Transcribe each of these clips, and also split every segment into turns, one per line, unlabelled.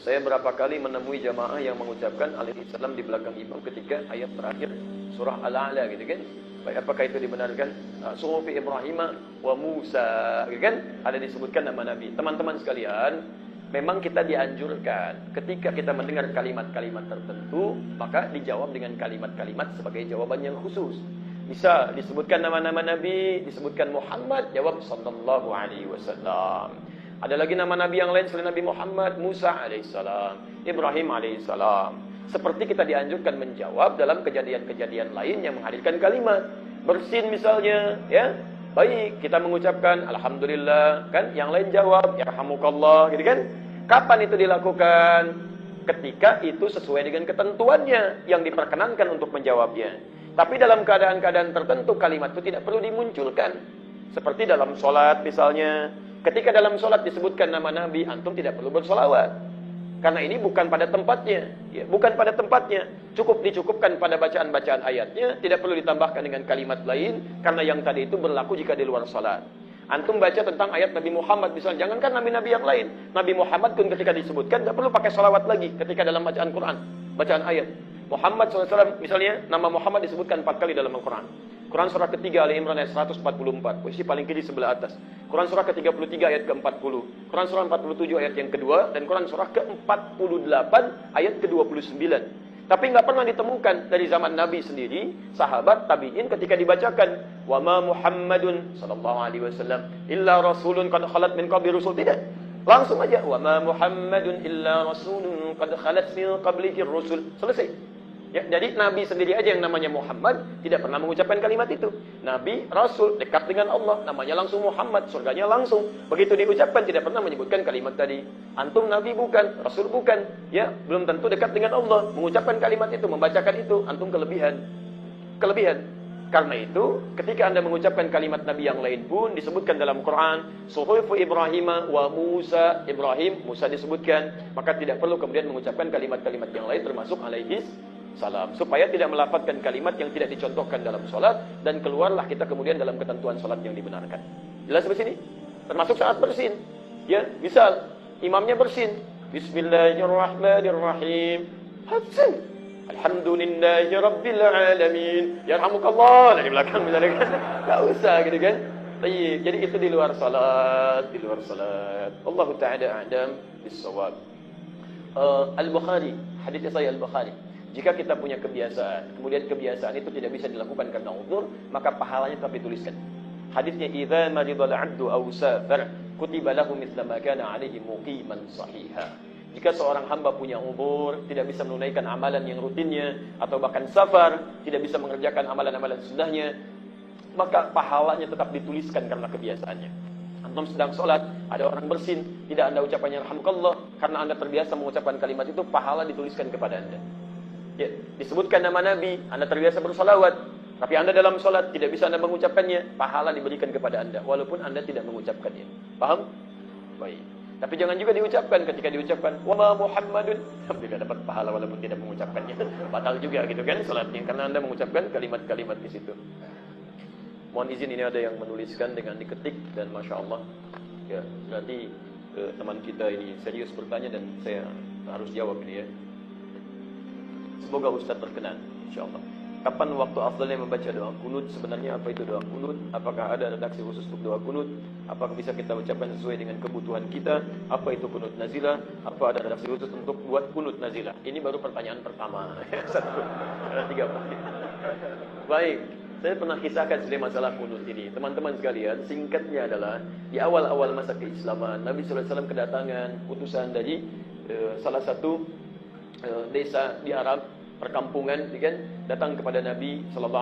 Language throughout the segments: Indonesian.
Saya berapa kali menemui jamaah yang mengucapkan alaihi salam di belakang imam ketika ayat terakhir surah Al-A'la gitu kan. Baik, apakah itu dibenarkan? Suhufi Ibrahim wa Musa, gitu kan? Ada disebutkan nama Nabi. Teman-teman sekalian, memang kita dianjurkan ketika kita mendengar kalimat-kalimat tertentu, maka dijawab dengan kalimat-kalimat sebagai jawaban yang khusus. Misal disebutkan nama-nama Nabi, disebutkan Muhammad, jawab sallallahu alaihi wasallam. Ada lagi nama Nabi yang lain selain Nabi Muhammad, Musa alaihissalam, Ibrahim alaihissalam. Seperti kita dianjurkan menjawab dalam kejadian-kejadian lain yang menghadirkan kalimat. Bersin misalnya, ya. Baik, kita mengucapkan alhamdulillah, kan? Yang lain jawab yarhamukallah, gitu kan? Kapan itu dilakukan? Ketika itu sesuai dengan ketentuannya yang diperkenankan untuk menjawabnya. Tapi dalam keadaan-keadaan tertentu kalimat itu tidak perlu dimunculkan. Seperti dalam sholat misalnya. Ketika dalam sholat disebutkan nama Nabi, antum tidak perlu bersolawat. Karena ini bukan pada tempatnya. Ya, bukan pada tempatnya. Cukup dicukupkan pada bacaan-bacaan ayatnya. Tidak perlu ditambahkan dengan kalimat lain. Karena yang tadi itu berlaku jika di luar sholat. Antum baca tentang ayat Nabi Muhammad misalnya. Jangankan Nabi-Nabi yang lain. Nabi Muhammad pun ketika disebutkan, tidak perlu pakai sholawat lagi ketika dalam bacaan Quran. Bacaan ayat. Muhammad SAW misalnya, nama Muhammad disebutkan 4 kali dalam Al-Quran. Quran surah ketiga Ali Imran ayat 144, posisi paling kiri sebelah atas. Quran surah ke-33 ayat ke-40. Quran surah 47 ayat yang kedua. Dan Quran surah ke-48 ayat ke-29. Tapi nggak pernah ditemukan dari zaman Nabi sendiri, sahabat, tabi'in ketika dibacakan. Wa ma Muhammadun sallallahu alaihi wasallam illa rasulun qad khalat min qabli rusul. Tidak. Langsung aja. Wa ma Muhammadun illa rasulun qad khalat min qablihi rusul. Selesai. Ya, jadi Nabi sendiri aja yang namanya Muhammad tidak pernah mengucapkan kalimat itu. Nabi, Rasul, dekat dengan Allah, namanya langsung Muhammad, surganya langsung. Begitu diucapkan tidak pernah menyebutkan kalimat tadi. Antum Nabi bukan, Rasul bukan, ya belum tentu dekat dengan Allah. Mengucapkan kalimat itu, membacakan itu, antum kelebihan. Karena itu, ketika Anda mengucapkan kalimat Nabi yang lain pun disebutkan dalam Quran, Suhufu Ibrahim wa Musa, Ibrahim, Musa disebutkan, maka tidak perlu kemudian mengucapkan kalimat-kalimat yang lain termasuk alaihis salam, supaya tidak melafadzkan kalimat yang tidak dicontohkan dalam sholat, dan keluarlah kita kemudian dalam ketentuan sholat yang dibenarkan. Jelas di sini? Termasuk saat bersin. Ya, misal imamnya bersin, Bismillahirrahmanirrahim, Hasan, Alhamdulillahi Rabbil Alamin, Yarhamukallah, dari belakang misalnya kan. Gak usah gitu kan. Jadi itu di luar salat, Allah Ta'ala a'lam bis-shawab. Al-Bukhari, hadits Sahih Al-Bukhari. Jika kita punya kebiasaan, kemudian kebiasaan itu tidak bisa dilakukan karena uzur, maka pahalanya tetap dituliskan. Hadisnya idza maridal 'abdu aw safar kutiba lahu mithla ma kana 'alaihi muqiman sahiha. Jika seorang hamba punya uzur, tidak bisa menunaikan amalan yang rutinnya, atau bahkan safar, tidak bisa mengerjakan amalan-amalan sunnahnya, maka pahalanya tetap dituliskan karena kebiasaannya. Antum sedang sholat, ada orang bersin, tidak Anda ucapannya Alhamdulillah, karena Anda terbiasa mengucapkan kalimat itu, pahala dituliskan kepada Anda. Ya, disebutkan nama Nabi, Anda terbiasa bersalawat, tapi Anda dalam sholat tidak bisa Anda mengucapkannya, pahala diberikan kepada Anda, walaupun Anda tidak mengucapkannya. Paham? Baik. Tapi jangan juga diucapkan ketika diucapkan wa ma Muhammadun, tidak dapat pahala walaupun tidak mengucapkannya. Batal juga gitu kan sholatnya, karena Anda mengucapkan kalimat-kalimat di situ. Mohon izin, ini ada yang menuliskan dengan diketik, dan Masya Allah, ya, berarti teman kita ini serius bertanya dan saya harus jawab ini ya. Semoga Ustaz berkenan, insyaAllah. Kapan waktu afdalnya membaca doa kunut? Sebenarnya apa itu doa kunut? Apakah ada redaksi khusus untuk doa kunut? Apakah bisa kita ucapkan sesuai dengan kebutuhan kita? Apa itu kunut nazilah? Apa ada redaksi khusus untuk buat kunut nazilah? Ini baru pertanyaan pertama. Satu, ada 3 pertanyaan. Baik, saya pernah kisahkan sedikit masalah kunut ini. Teman-teman sekalian, singkatnya adalah di awal-awal masa keislaman, Nabi SAW kedatangan utusan dari salah satu desa di Arab, perkampungan, kan, datang kepada Nabi SAW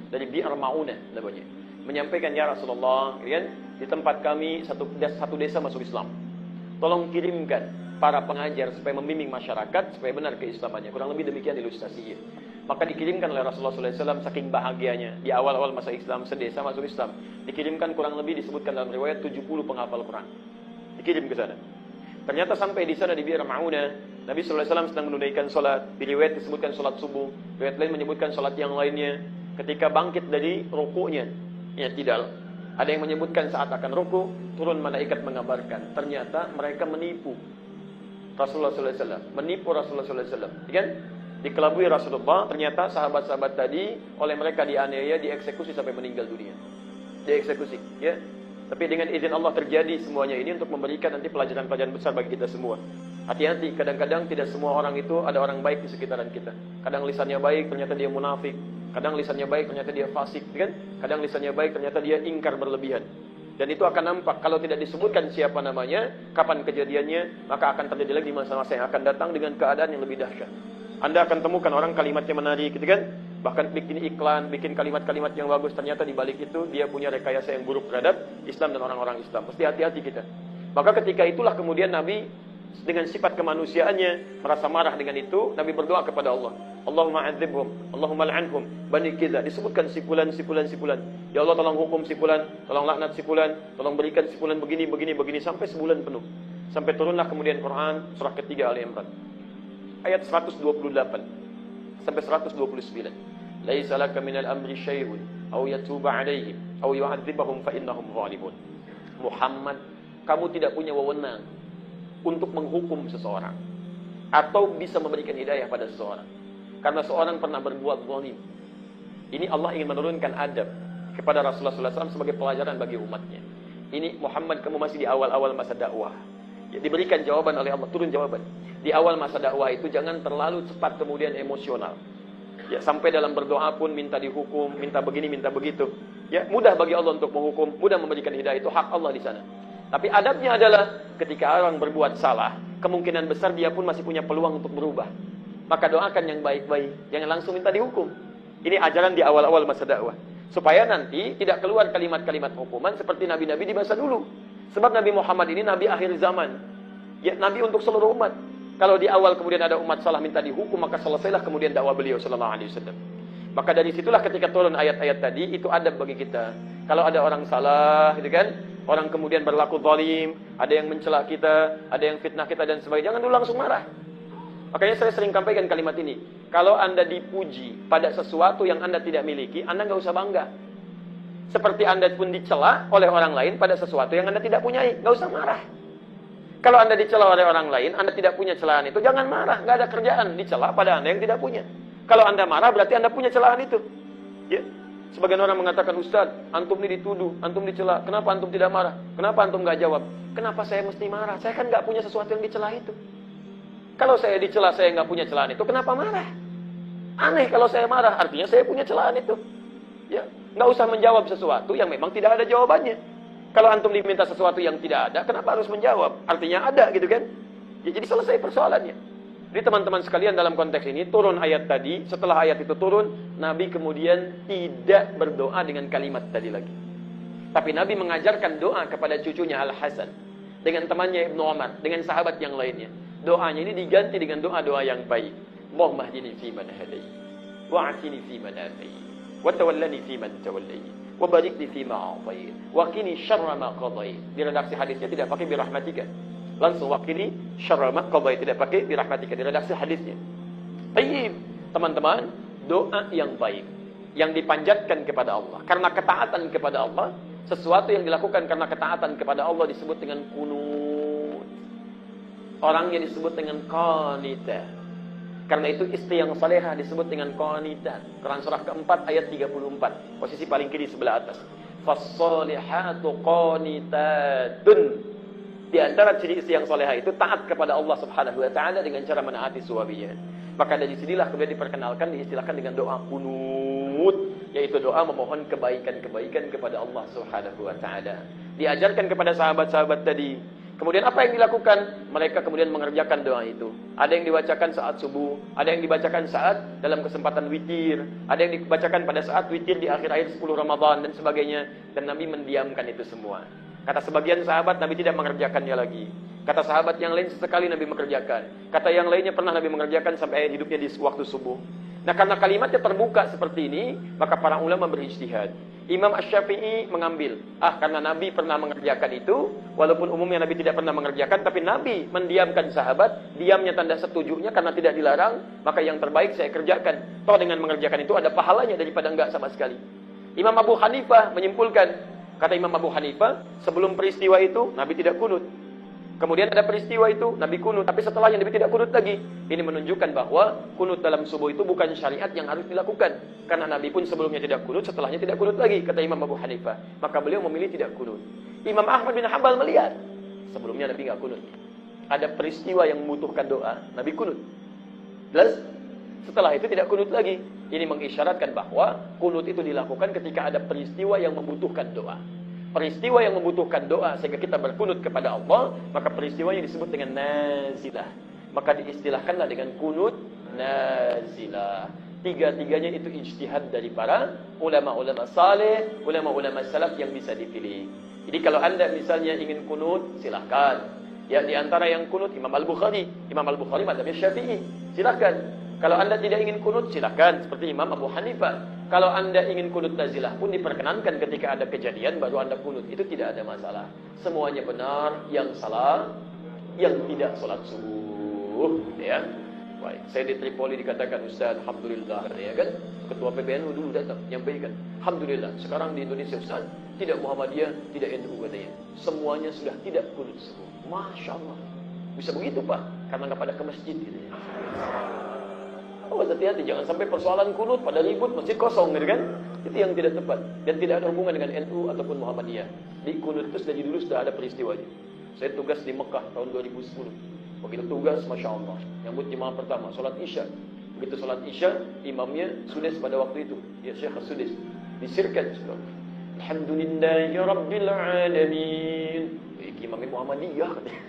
dari Bi'r Ma'unah namanya, menyampaikan, ya Rasulullah, kan, di tempat kami satu desa masuk Islam, tolong kirimkan para pengajar supaya membimbing masyarakat supaya benar keislamannya. Kurang lebih demikian ilustrasinya. Maka dikirimkan oleh Rasulullah SAW, saking bahagianya di awal-awal masa Islam, sedesa masuk Islam, dikirimkan kurang lebih, disebutkan dalam riwayat 70 penghafal Quran dikirim ke sana. Ternyata sampai di sana di Bi'r Ma'unah, Nabi SAW sedang menunaikan sholat. Di riwayat disebutkan sholat subuh, riwayat lain menyebutkan sholat yang lainnya. Ketika bangkit dari rukuknya, ya tidak. Ada yang menyebutkan saat akan ruku, turun malaikat mengabarkan. Ternyata mereka menipu. Rasulullah sallallahu alaihi wasallam, menipu Rasulullah sallallahu alaihi wasallam, kan? Dikelabui Rasulullah, ternyata sahabat-sahabat tadi oleh mereka dianiaya, dieksekusi sampai meninggal dunia. Dieksekusi, ya. Tapi dengan izin Allah terjadi semuanya ini untuk memberikan nanti pelajaran-pelajaran besar bagi kita semua. Hati-hati, kadang-kadang tidak semua orang itu ada orang baik di sekitaran kita. Kadang lisannya baik, ternyata dia munafik. Kadang lisannya baik, ternyata dia fasik, kan? Kadang lisannya baik, ternyata dia ingkar berlebihan. Dan itu akan nampak kalau tidak disebutkan siapa namanya, kapan kejadiannya, maka akan terjadi lagi di masa-masa yang akan datang dengan keadaan yang lebih dahsyat. Anda akan temukan orang kalimatnya menarik, gitu kan? Bahkan bikin iklan, bikin kalimat-kalimat yang bagus, ternyata di balik itu dia punya rekayasa yang buruk terhadap Islam dan orang-orang Islam. Mesti hati-hati kita. Maka ketika itulah kemudian Nabi dengan sifat kemanusiaannya merasa marah dengan itu, Nabi berdoa kepada Allah. Allahumma adzibhum, Allahumma la'anhum, bani Kiza. Disebutkan sipulan. Ya Allah, tolong hukum sipulan, tolong laknat sipulan, tolong berikan sipulan begini sampai sebulan penuh. Sampai turunlah kemudian Quran surah ketiga Ali Imran. Ayat 128 sampai 129. Laisa laka minal amri syai'un aw yatuba 'alaihim aw yu'adzibahum fa innahum zalimun. Muhammad, kamu tidak punya wewenang untuk menghukum seseorang atau bisa memberikan hidayah pada seseorang karena seorang pernah berbuat zalim. Ini Allah ingin menurunkan adab kepada Rasulullah SAW sebagai pelajaran bagi umatnya. Ini Muhammad, kamu masih di awal-awal masa dakwah. Ya, diberikan jawaban oleh Allah, turun jawaban. Di awal masa dakwah itu jangan terlalu cepat kemudian emosional. Ya, sampai dalam berdoa pun minta dihukum, minta begini, minta begitu. Ya, mudah bagi Allah untuk menghukum, mudah memberikan hidayah, itu hak Allah di sana. Tapi adabnya adalah ketika orang berbuat salah, kemungkinan besar dia pun masih punya peluang untuk berubah. Maka doakan yang baik-baik, jangan langsung minta dihukum. Ini ajaran di awal-awal masa dakwah. Supaya nanti tidak keluar kalimat-kalimat hukuman seperti nabi-nabi di masa dulu. Sebab Nabi Muhammad ini nabi akhir zaman. Ya, nabi untuk seluruh umat. Kalau di awal kemudian ada umat salah minta dihukum, maka selesailah kemudian dakwah beliau sallallahu alaihi wasallam. Maka dari situlah ketika turun ayat-ayat tadi, itu adab bagi kita. Kalau ada orang salah, gitu kan? Orang kemudian berlaku zalim, ada yang mencela kita, ada yang fitnah kita dan sebagainya, jangan dulu langsung marah. Makanya saya sering sampaikan kalimat ini. Kalau Anda dipuji pada sesuatu yang Anda tidak miliki, Anda nggak usah bangga. Seperti Anda pun dicela oleh orang lain pada sesuatu yang Anda tidak punyai, nggak usah marah. Kalau Anda dicela oleh orang lain, Anda tidak punya celaan itu, jangan marah. Nggak ada kerjaan dicela pada Anda yang tidak punya. Kalau Anda marah, berarti Anda punya celaan itu. Ya. Sebagian orang mengatakan, Ustaz, antum ini dituduh, antum dicela. Kenapa antum tidak marah? Kenapa antum nggak jawab? Kenapa saya mesti marah? Saya kan nggak punya sesuatu yang dicela itu. Kalau saya dicela, saya nggak punya celaan itu, kenapa marah? Aneh kalau saya marah, artinya saya punya celaan itu. Ya, nggak usah menjawab sesuatu yang memang tidak ada jawabannya. Kalau antum diminta sesuatu yang tidak ada, kenapa harus menjawab? Artinya ada, gitu kan? Ya, jadi selesai persoalannya. Jadi teman-teman sekalian, dalam konteks ini, turun ayat tadi, setelah ayat itu turun, Nabi kemudian tidak berdoa dengan kalimat tadi lagi. Tapi Nabi mengajarkan doa kepada cucunya Al-Hasan, dengan temannya Ibnu Umar, dengan sahabat yang lainnya. Doanya ini diganti dengan doa-doa yang baik. Allahumma hdini fi man hadayt, wa'afini fi man afayt, wa tawallani fi man tawallayt, wa barik li fi ma a'tayt, wa qini syarra ma qadayt. Di redaksi hadisnya tidak pakai bi rahmatika. Langsung wa qini syarra ma qadayt, tidak pakai bi rahmatika di redaksi hadisnya. Baik, teman-teman, doa yang baik yang dipanjatkan kepada Allah karena ketaatan kepada Allah, sesuatu yang dilakukan karena ketaatan kepada Allah disebut dengan kunut. Orangnya disebut dengan qanita. Karena itu istri yang salehah disebut dengan qanita. Quran surah keempat ayat 34. Posisi paling kiri sebelah atas. Fas-salihatu qanitatun. Di antara ciri istri yang salehah itu taat kepada Allah Subhanahu wa taala dengan cara menaati suaminya. Maka dari sinilah kemudian diperkenalkan, diistilahkan dengan doa kunut, yaitu doa memohon kebaikan-kebaikan kepada Allah Subhanahu wa taala. Diajarkan kepada sahabat-sahabat tadi. Kemudian apa yang dilakukan? Mereka kemudian mengerjakan doa itu. Ada yang dibacakan saat subuh, ada yang dibacakan saat dalam kesempatan witir, ada yang dibacakan pada saat witir di akhir-akhir 10 Ramadan dan sebagainya. Dan Nabi mendiamkan itu semua. Kata sebagian sahabat, Nabi tidak mengerjakannya lagi. Kata sahabat yang lain, sesekali Nabi mengerjakan. Kata yang lainnya, pernah Nabi mengerjakan sampai akhir hidupnya di waktu subuh. Nah, karena kalimatnya terbuka seperti ini, maka para ulama berijtihad. Imam Asy-Syafi'i mengambil, karena Nabi pernah mengerjakan itu, walaupun umumnya Nabi tidak pernah mengerjakan, tapi Nabi mendiamkan sahabat, diamnya tanda setujunya karena tidak dilarang, maka yang terbaik saya kerjakan. Toh dengan mengerjakan itu ada pahalanya daripada enggak sama sekali. Imam Abu Hanifah menyimpulkan, kata Imam Abu Hanifah, sebelum peristiwa itu Nabi tidak kunut. Kemudian ada peristiwa itu, Nabi kunut, tapi setelahnya Nabi tidak kunut lagi. Ini menunjukkan bahwa kunut dalam subuh itu bukan syariat yang harus dilakukan. Karena Nabi pun sebelumnya tidak kunut, setelahnya tidak kunut lagi, kata Imam Abu Hanifah. Maka beliau memilih tidak kunut. Imam Ahmad bin Hanbal melihat, sebelumnya Nabi nggak kunut. Ada peristiwa yang membutuhkan doa, Nabi kunut. Jelas? Setelah itu tidak kunut lagi. Ini mengisyaratkan bahwa kunut itu dilakukan ketika ada peristiwa yang membutuhkan doa. Peristiwa yang membutuhkan doa sehingga kita berkunut kepada Allah, maka peristiwanya disebut dengan nazilah. Maka diistilahkanlah dengan kunut nazilah. Tiga-tiganya itu ijtihad dari para ulama-ulama saleh, ulama-ulama salaf yang bisa dipilih. Jadi kalau Anda misalnya ingin kunut, silahkan. Ya, di antara yang kunut Imam Al-Bukhari. Imam Al-Bukhari mazhabnya Syafi'i. Silahkan. Kalau Anda tidak ingin kunut, silahkan. Seperti Imam Abu Hanifah. Kalau Anda ingin kunut nazilah pun diperkenankan ketika ada kejadian baru Anda kunut. Itu tidak ada masalah. Semuanya benar. Yang salah, yang tidak sholat subuh. Ya. Baik. Saya di Tripoli dikatakan, Ustaz, Alhamdulillah. Ya kan? Ketua PBNU dulu datang, nyampaikan. Alhamdulillah. Sekarang di Indonesia, Ustaz, tidak Muhammadiyah, tidak NU katanya. Semuanya sudah tidak kunut subuh. Masya Allah. Bisa begitu, Pak. Karena nggak pada ke masjid. Gitu ya. Oh, hati-hati, jangan sampai persoalan kunut pada ribut masjid kosong, gitu kan? Itu yang tidak tepat dan tidak ada hubungan dengan NU ataupun Muhammadiyah. Di kunut itu dari dulu sudah ada peristiwanya. Saya tugas di Mekah tahun 2010. Begitu tugas, masya Allah, nyambut jemaah pertama, sholat isya. Begitu sholat isya, imamnya Sudais pada waktu itu, ya Syekh Sudais, disirkan. Alhamdulillahi Rabbil Alamin. Imamnya Muhammadiyah katanya.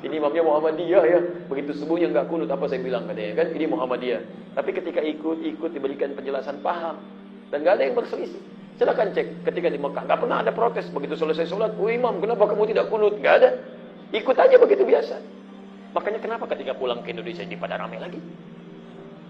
Ini imamnya Muhammadiyah ya. Begitu subuhnya enggak kunut, apa saya bilang katanya kan? Ini Muhammadiyah. Tapi ketika ikut diberikan penjelasan paham dan enggak ada yang berselisih. Silakan cek ketika di Mekah, enggak pernah ada protes. Begitu selesai sholat, "Oh imam, kenapa kamu tidak kunut?" Enggak ada. Ikut aja begitu biasa. Makanya kenapa ketika pulang ke Indonesia ini pada ramai lagi?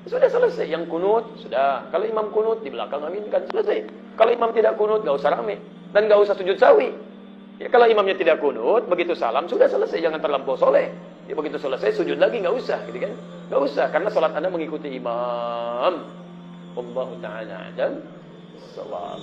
Sudah selesai, yang kunut sudah. Kalau imam kunut di belakang aminkan, selesai. Kalau imam tidak kunut, enggak usah ramai dan enggak usah sujud sawi. Ya, kalau imamnya tidak kunut, begitu salam sudah selesai, jangan terlampau soleh. Ya, begitu selesai sujud lagi nggak usah, gitu kan? Nggak usah, karena salat Anda mengikuti imam. Wallahu ta'ala a'lam. Shawab.